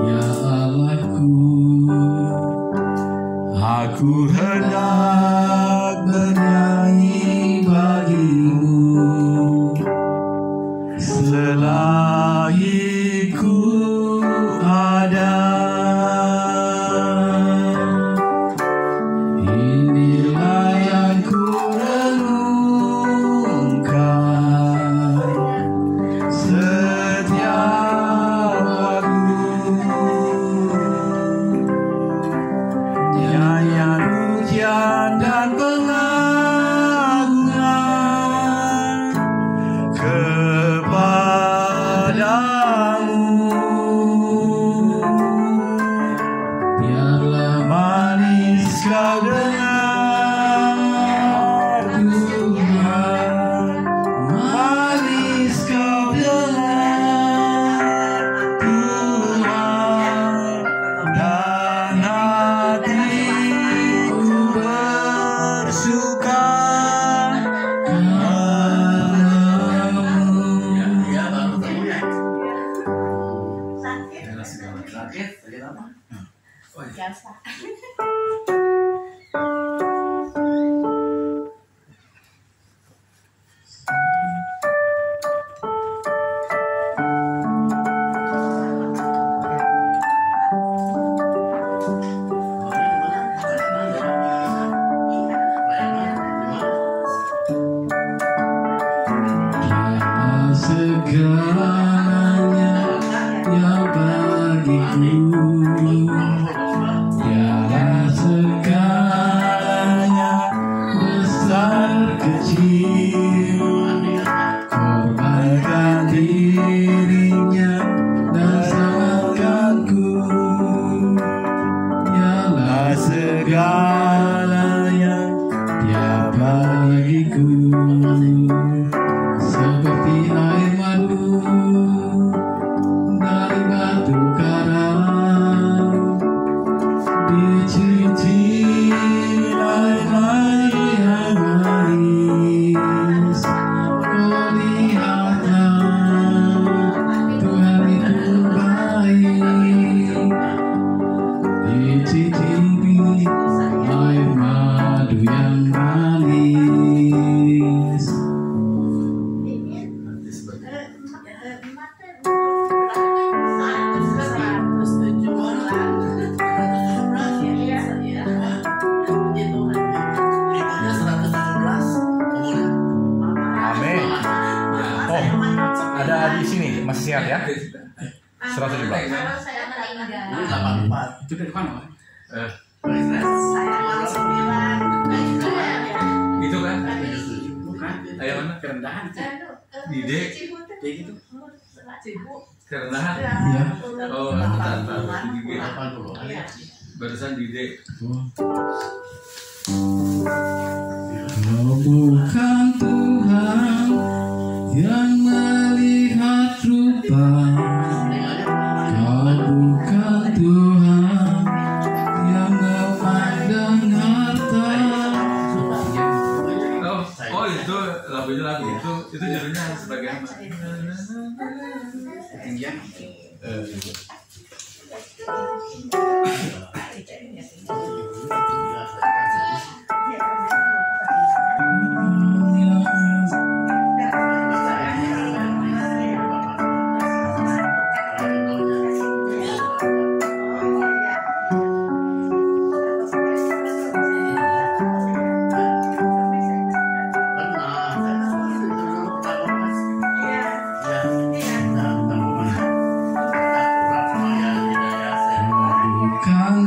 Ya Allahku, aku hendak bernyanyi bagimu selagi ku ada. Inilah yang ku renungkan setiap waktu. Nyanyian pujian dan pengagungan kepadamu. Biarlah manis kau dengar Tuhan, manis kau dengar Tuhan, dan hatiku bersuka kepadamu. Biasa. Tiada segalanya yang bagiku, tiada segalanya besar kecil, korbankan dirinya dan selamatkanku. Dialah segalanya dia bagiku, seperti air madu dari batu karang, dicicil air yang manis. Oh lihatlah, Tuhan itu baik, dicicipi air madu yang manis. Amin. Oh, ada di sini masih sehat ya? 117. Kalau saya meninggal, 84. Itu dari mana? saya langsung bilang, Itu kan? Bukan. Ayo mana? Kerendahan itu. Ide. Kayak gitu. Kerendahan. Iya. Oh, bentar. Ide. 80. Barusan Dide. Kau bukan Tuhan yang melihat rupa, kau bukan Tuhan yang memandang harta. Oh itu lagunya lagu itu judulnya sebagai apa? Ketinggian. Bukan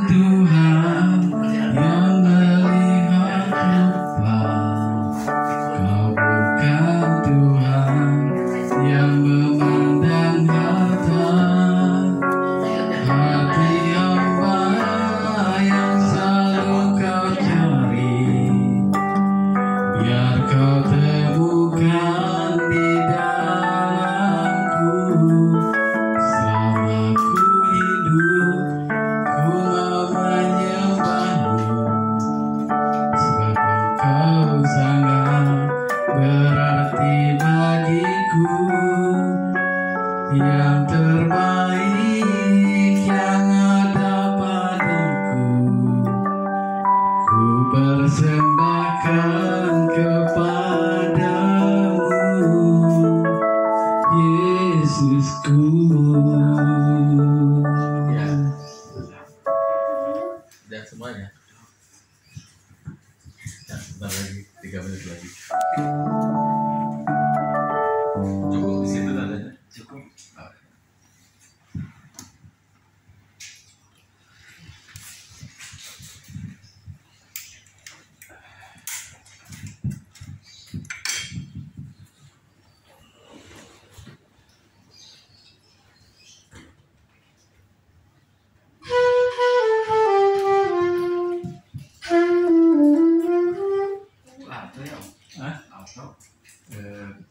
Ya. Dan semuanya. Ya, sebentar lagi 3 menit lagi. Cukup di situ nadanya. Cukup. Alto ya. Hah? Alto.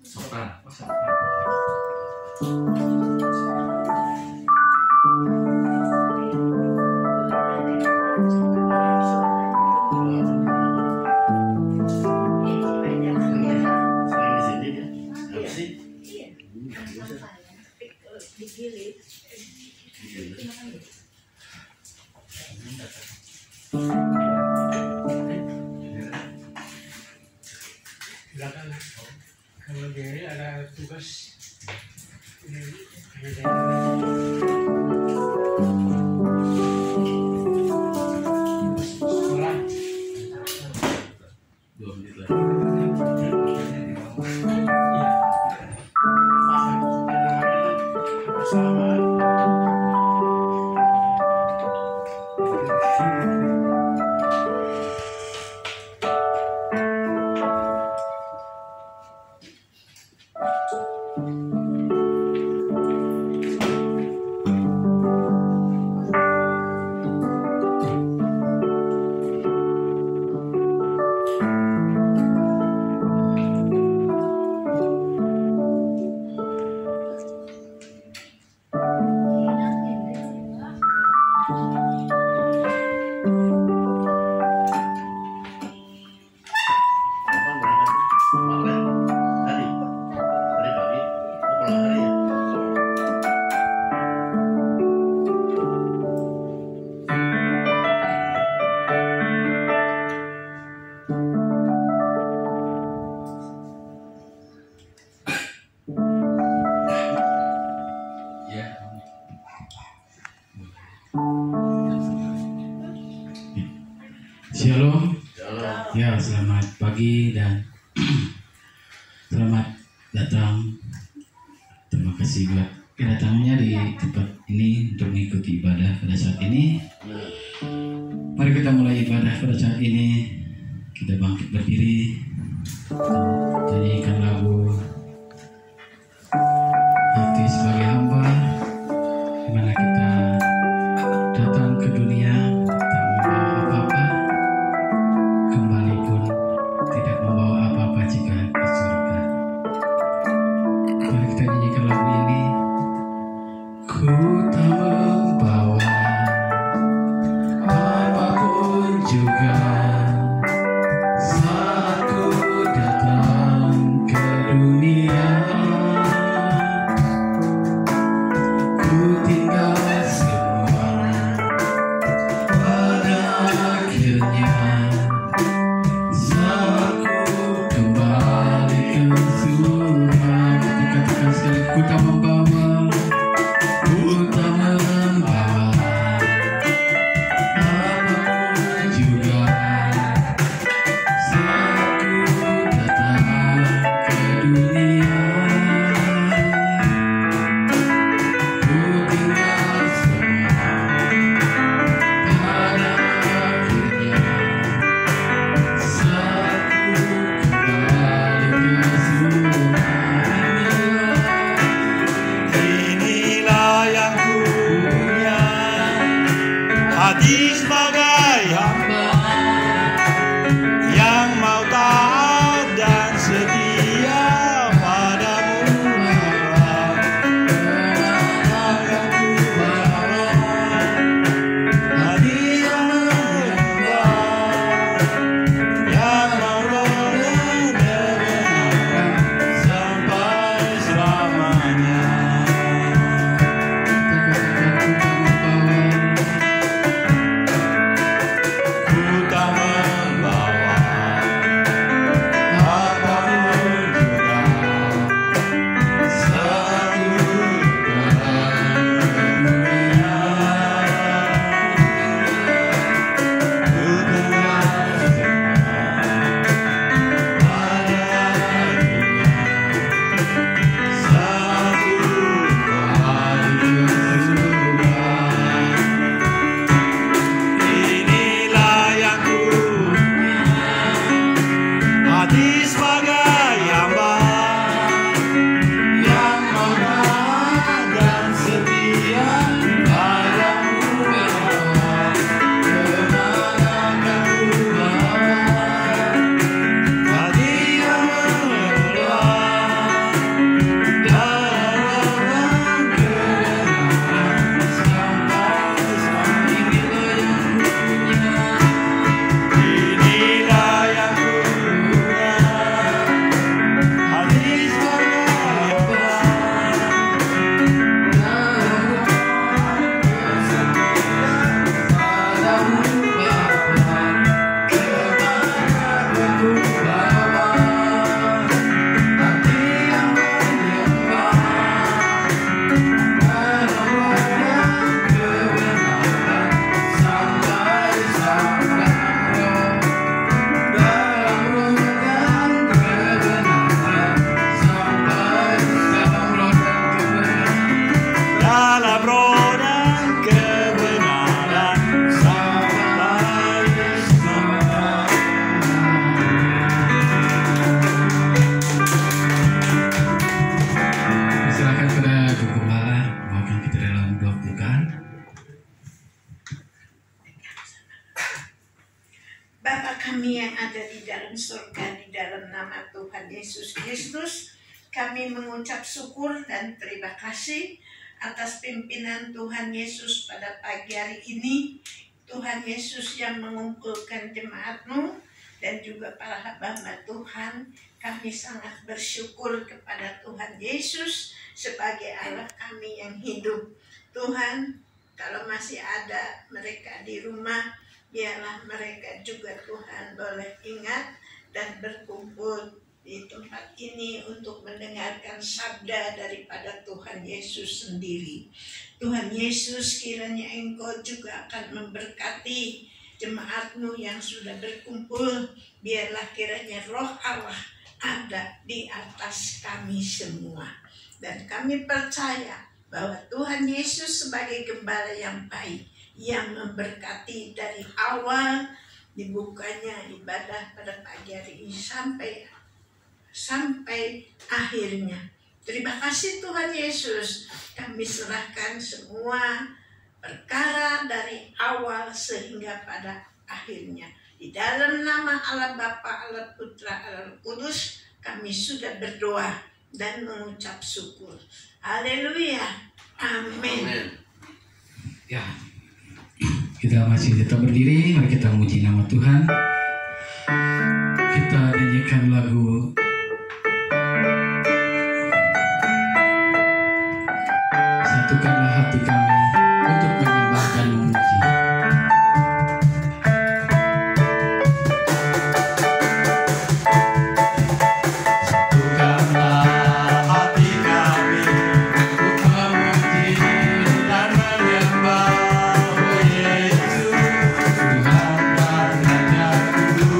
Sopran. Oh, sopran. Belakang. Kalau dia ada tugas ini sekolah. 2 menit lagi. Ya. Shalom. Ya, selamat pagi dan selamat datang. Terima kasih buat kedatangannya di tempat ini untuk mengikuti ibadah pada saat ini. Mari kita mulai ibadah pada saat ini. Kita bangkit berdiri, nyanyikan lagu Hati Sebagai Hamba, di mana kita datang ke dunia tak membawa apa-apa, kembali pun tidak membawa apa-apa jika ke surga. Mari kita nyanyikan lagu ini. Ku tak membawa apapun juga saat ku datang ke dunia. Ku tinggal semua pada akhirnya saat ku kembali ke surga. Kita katakan sekali, ku tak membawa apapun juga saat ku datang ke dunia. Ku tinggal semua pada akhirnya saat ku kembali ke surga. Inilah yang ku punya, hati sebagai hamba yang mau taat dan setia padamu. Yang ku bawa, hati yang hamba yang mau benar-benar sampai selamanya. Kita katakan ku tak membawa dalam doa pembukaan. Bapa kami yang ada di dalam surga, di dalam nama Tuhan Yesus Kristus, kami mengucap syukur dan terima kasih atas pimpinan Tuhan Yesus pada pagi hari ini. Tuhan Yesus yang mengumpulkan jemaat-Mu dan juga para hamba Tuhan, kami sangat bersyukur kepada Tuhan Yesus sebagai Allah kami yang hidup. Tuhan, kalau masih ada mereka di rumah, biarlah mereka juga Tuhan boleh ingat dan berkumpul di tempat ini untuk mendengarkan sabda daripada Tuhan Yesus sendiri. Tuhan Yesus, kiranya Engkau juga akan memberkati jemaat-Mu yang sudah berkumpul. Biarlah kiranya roh Allah ada di atas kami semua. Dan kami percaya bahwa Tuhan Yesus sebagai gembala yang baik, yang memberkati dari awal dibukanya ibadah pada pagi hari ini sampai akhirnya. Terima kasih Tuhan Yesus. Kami serahkan semua perkara dari awal sehingga pada akhirnya. Di dalam nama Allah Bapa, Allah Putra, Allah Kudus, kami sudah berdoa dan mengucap syukur. Haleluya. Amin. Ya, kita masih tetap berdiri, mari kita memuji nama Tuhan. Kita nyanyikan lagu Satukanlah hati kami untuk menyembah dan memuji. Satukanlah hati kami untuk memuji dan menyembah Yesus, Tuhan dan Rajaku.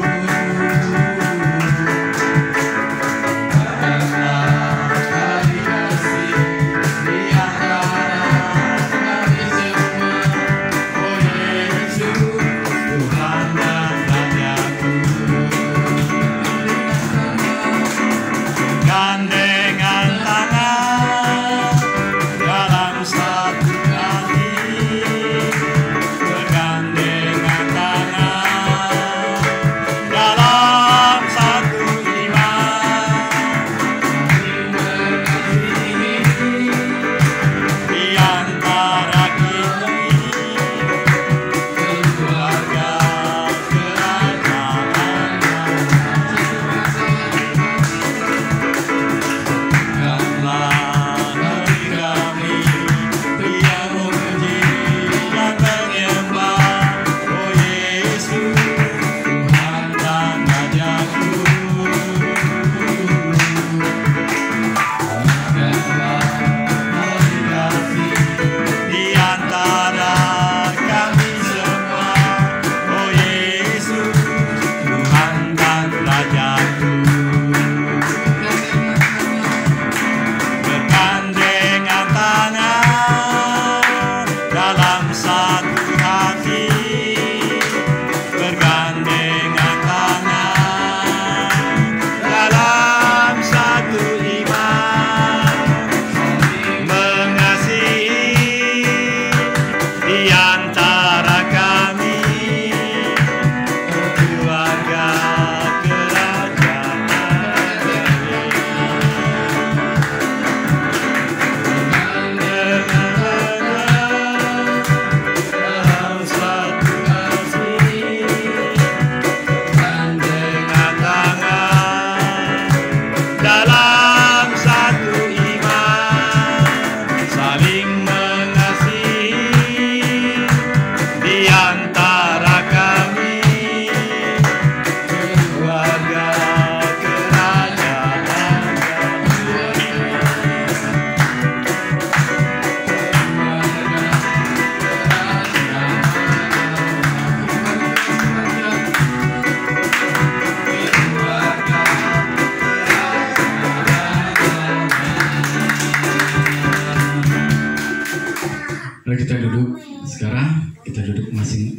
Mari kita duduk sekarang, kita duduk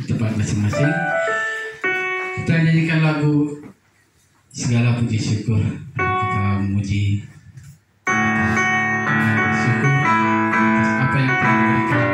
tempat masing-masing. Kita nyanyikan lagu Segala Puji Syukur. Mari kita memuji, bersyukur atas apa yang telah diberikan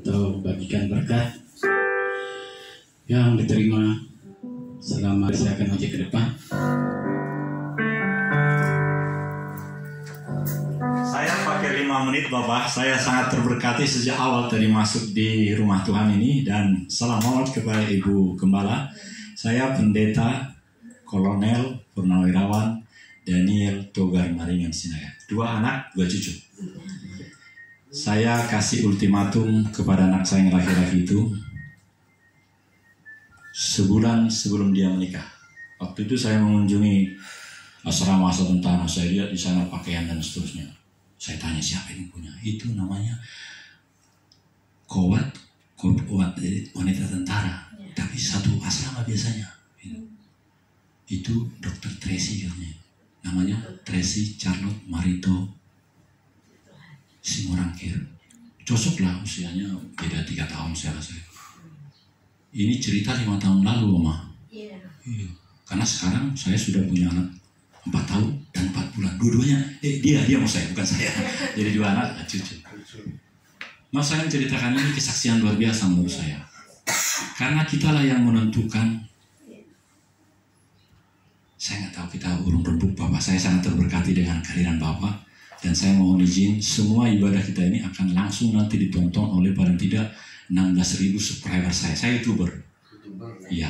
atau bagikan berkat yang diterima selama saya akan maju ke depan. Saya pakai 5 menit Bapak. Saya sangat terberkati sejak awal tadi masuk di rumah Tuhan ini. Dan salam hormat kepada Ibu Gembala. Saya Pendeta Kolonel Purnawirawan Daniel Togar Maringan Sinaga. 2 anak, 2 cucu. Saya kasih ultimatum kepada anak saya yang laki-laki itu sebulan sebelum dia menikah. Waktu itu saya mengunjungi asrama tentara. Saya lihat di sana pakaian dan seterusnya. Saya tanya siapa yang punya? Itu namanya Kowat wanita tentara. Tapi satu asrama biasanya. Itu Dr. Tracy katanya. Namanya Tracy Charlotte Marito Simorangkir. Cocoklah usianya beda 3 tahun saya rasa. Ini cerita 5 tahun lalu, Oma. Iya. Karena sekarang saya sudah punya anak 4 tahun dan 4 bulan. Dua-duanya, dia mau saya, bukan saya. Jadi 2 anak, cucu. Mas saya menceritakan ini kesaksian luar biasa menurut saya. Karena kitalah yang menentukan. Saya nggak tahu, kita urung rembuk Bapak. Saya sangat terberkati dengan kehadiran Bapak. Dan saya mohon izin, semua ibadah kita ini akan langsung nanti ditonton oleh paling tidak 16.000 subscriber saya. Saya YouTuber. Iya.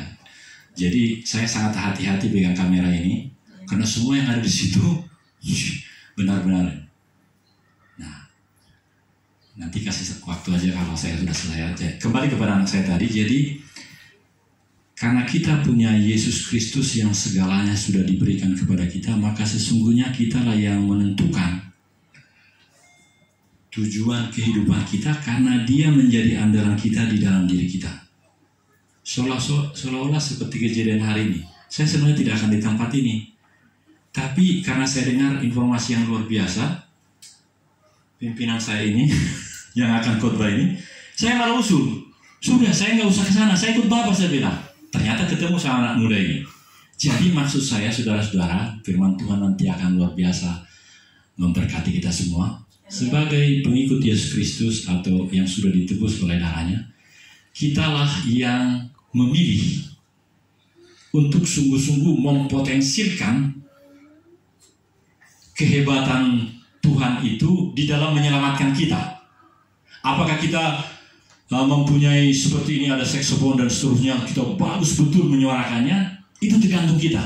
Jadi saya sangat hati-hati pegang kamera ini. Karena semua yang ada di situ benar-benar. Nah, nanti kasih waktu aja kalau saya sudah selesai aja. Kembali kepada anak saya tadi. Jadi karena kita punya Yesus Kristus yang segalanya sudah diberikan kepada kita, maka sesungguhnya kitalah yang menentukan tujuan kehidupan kita karena dia menjadi andalan kita di dalam diri kita. Seolah-olah seperti kejadian hari ini. Saya sebenarnya tidak akan di tempat ini. Tapi karena saya dengar informasi yang luar biasa, pimpinan saya ini, yang akan khotbah ini, saya malah usul. Sudah, saya nggak usah ke sana, saya ikut Bapak, saya bilang. Ternyata ketemu sama anak muda ini. Jadi maksud saya, saudara-saudara, firman Tuhan nanti akan luar biasa memberkati kita semua. Sebagai pengikut Yesus Kristus atau yang sudah ditebus oleh darahnya, kitalah yang memilih untuk sungguh-sungguh mempotensikan kehebatan Tuhan itu di dalam menyelamatkan kita. Apakah kita mempunyai seperti ini, ada saksofon dan seterusnya, kita bagus betul menyuarakannya, itu tergantung kita.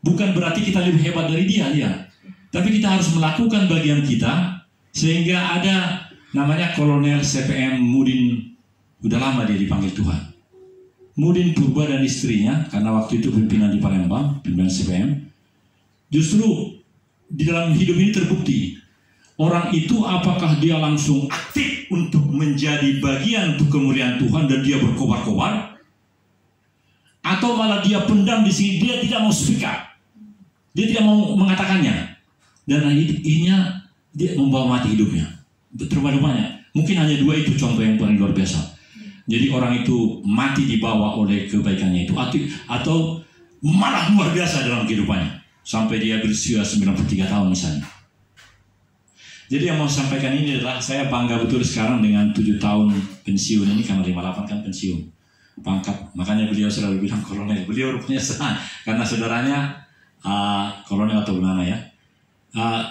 Bukan berarti kita lebih hebat dari dia. Tapi kita harus melakukan bagian kita, sehingga ada namanya Kolonel CPM Mudin, udah lama dia dipanggil Tuhan. Mudin Purba dan istrinya, karena waktu itu pimpinan di Palembang, pimpinan CPM, justru di dalam hidup ini terbukti, orang itu apakah dia langsung aktif untuk menjadi bagian untuk kemuliaan Tuhan dan dia berkobar-kobar, atau malah dia pendam di sini, dia tidak mau speak up, dia tidak mau mengatakannya. Dan akhirnya dia membawa mati hidupnya. Terlalu banyak. Mungkin hanya 2 itu contoh yang paling luar biasa. Jadi orang itu mati dibawa oleh kebaikannya itu, atau malah luar biasa dalam kehidupannya. Sampai dia berusia 93 tahun misalnya. Jadi yang mau saya sampaikan ini adalah saya bangga betul sekarang dengan 7 tahun pensiun ini, karena 58 kan pensiun. Pangkat, makanya beliau selalu bilang kolonel. Beliau rupanya senang karena saudaranya kolonel atau gimana ya.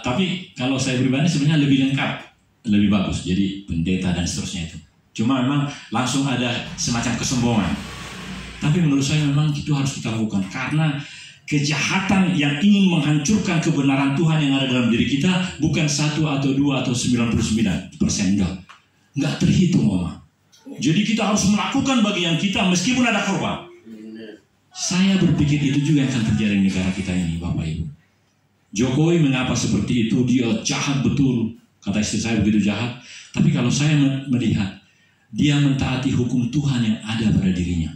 Tapi kalau saya pribadi sebenarnya lebih lengkap, lebih bagus. Jadi pendeta dan seterusnya itu. Cuma memang langsung ada semacam kesombongan. Tapi menurut saya memang itu harus kita lakukan. Karena kejahatan yang ingin menghancurkan kebenaran Tuhan yang ada dalam diri kita bukan 1 atau 2 atau 99%. Enggak terhitung, Oma. Jadi kita harus melakukan bagian kita meskipun ada korban. Saya berpikir itu juga yang akan terjadi di negara kita ini, Bapak Ibu. Jokowi mengapa seperti itu? Dia jahat betul. Kata istri saya begitu jahat. Tapi kalau saya melihat, dia mentaati hukum Tuhan yang ada pada dirinya.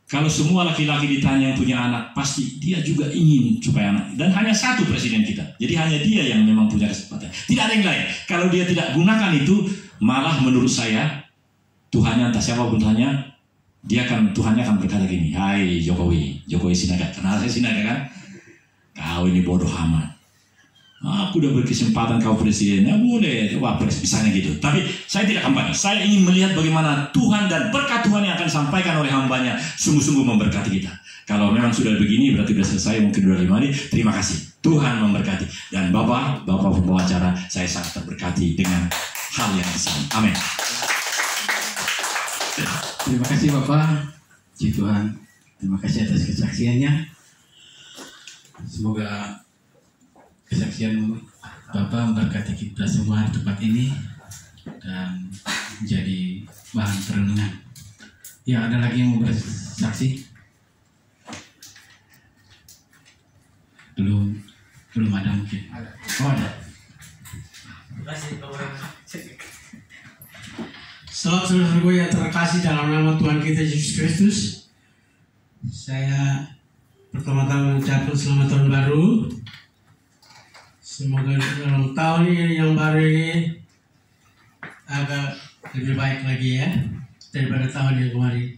Kalau semua laki-laki ditanya yang punya anak, pasti dia juga ingin supaya anak. Dan hanya satu presiden kita. Jadi hanya dia yang memang punya kesempatan. Tidak ada yang lain. Kalau dia tidak gunakan itu, malah menurut saya, Tuhannya entah siapa pun tanya, Tuhannya akan berkata gini, hai Jokowi Sinaga. Kenal saya Sinaga kan? Kau ini bodoh amat. Aku udah berkesempatan kau presiden, ya boleh, wapres misalnya gitu. Tapi saya tidak kampanye. Saya ingin melihat bagaimana Tuhan dan berkat Tuhan yang akan disampaikan oleh hambanya sungguh-sungguh memberkati kita. Kalau memang sudah begini, berarti sudah selesai, mungkin 25 hari. Terima kasih, Tuhan memberkati. Dan Bapak pembawa acara, saya sangat terberkati dengan hal yang sama. Amin. Terima kasih Bapak, Puji Tuhan. Terima kasih atas kesaksiannya. Semoga kesaksian Bapak memberkati kita semua di tempat ini dan menjadi bahan perenungan. Ya, ada lagi yang mau bersaksi? Belum ada mungkin. Oh, ada. Selamat saudara yang terkasih dalam nama Tuhan kita Yesus Kristus. Saya pertama-tama mengucapkan selamat tahun baru. Semoga dalam tahun ini yang baru ini agak lebih baik lagi ya daripada tahun yang kemarin.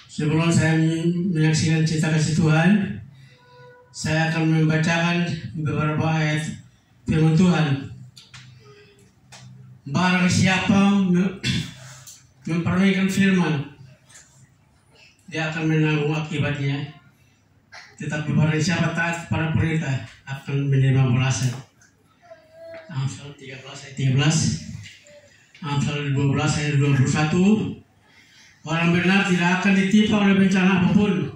Sebelum saya menyaksikan cerita kasih Tuhan, saya akan membacakan beberapa ayat firman Tuhan. Barang siapa memperhatikan firman, dia akan menanggung akibatnya. Tetapi barang siapa taat pada perintah akan menerima balasan. Amsal 13 ayat 13, Amsal 12 ayat 21. Orang benar tidak akan ditimpa oleh bencana apapun,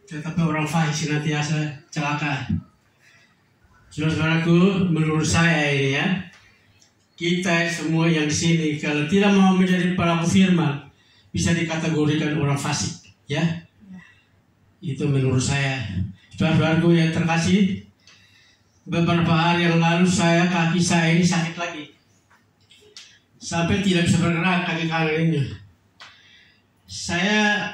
tetapi orang fasik senantiasa celaka. Saudara-saudaraku, menurut saya ini ya, kita semua yang di sini kalau tidak mau menjadi pelaku firman bisa dikategorikan orang fasik, ya. Itu menurut saya. Saudara-saudaraku yang terkasih, beberapa hari yang lalu kaki saya ini sakit lagi, sampai tidak bisa bergerak kaki kanan ini. Saya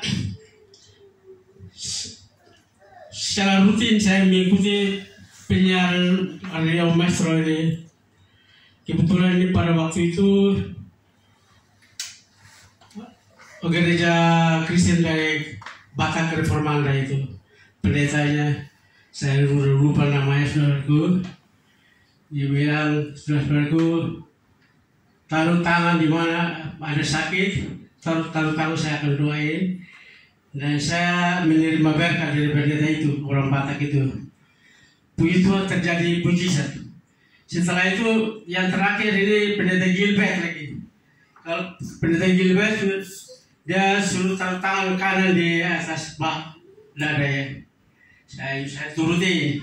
secara rutin saya mengikuti penyiaran Radio Maestro ini. Kebetulan ini pada waktu itu gereja Kristen dari Batak Reformanda itu pendetanya, saya lupa namanya saudaraku. Dia bilang, saudaraku, taruh tangan di mana ada sakit, taruh tangan saya akan doain. Dan saya menerima berkat dari pendeta itu, orang Batak itu. Puji Tuhan terjadi mujizat. Setelah itu yang terakhir ini pendeta Gilbert lagi. Kalau pendeta Gilbert dia suruh taruh tangan kanan di atas dada ya. Saya turuti.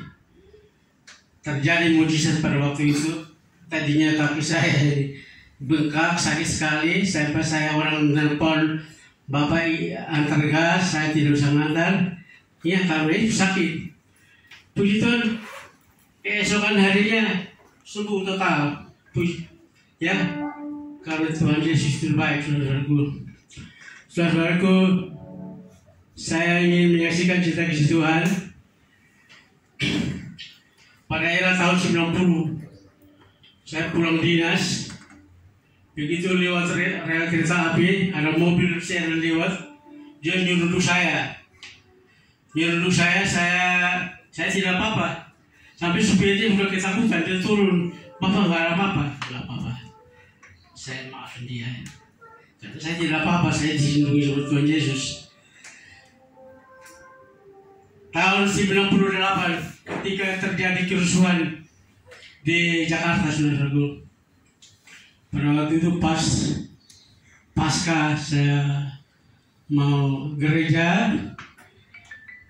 Terjadi mujizat pada waktu itu. Tadinya kaki saya bengkak sakit sekali sampai saya orang nelpon, Bapak antar gas, saya tidak bisa ngantar. Iya karena itu sakit. Puji Tuhan, keesokan harinya sembuh total. Puji, ya, karena Tuhan Yesus terbaik, saudaraku. Saudaraku, saya ingin menyaksikan cerita kasih Tuhan. Pada era tahun 90, saya pulang dinas. Begitu lewat rel kereta api, ada mobil saya lewat, dia nyuruh saya. Saya tidak apa-apa. Sampai supirnya udah ketakutan, dia turun. Bapak nggak ada apa-apa, nggak apa-apa. Saya maafin dia. Kata saya tidak apa-apa, saya dilindungi oleh Tuhan Yesus. Tahun 98, ketika terjadi kerusuhan di Jakarta, saudaraku. Pada waktu itu pasca saya mau gereja,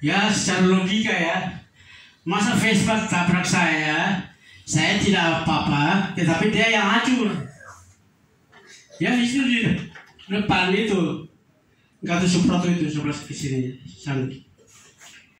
ya secara logika ya, masa Vespa tabrak saya tidak apa-apa, tetapi dia yang hancur. Ya itu di depan itu, Gatot Subroto itu sebelah ke sini,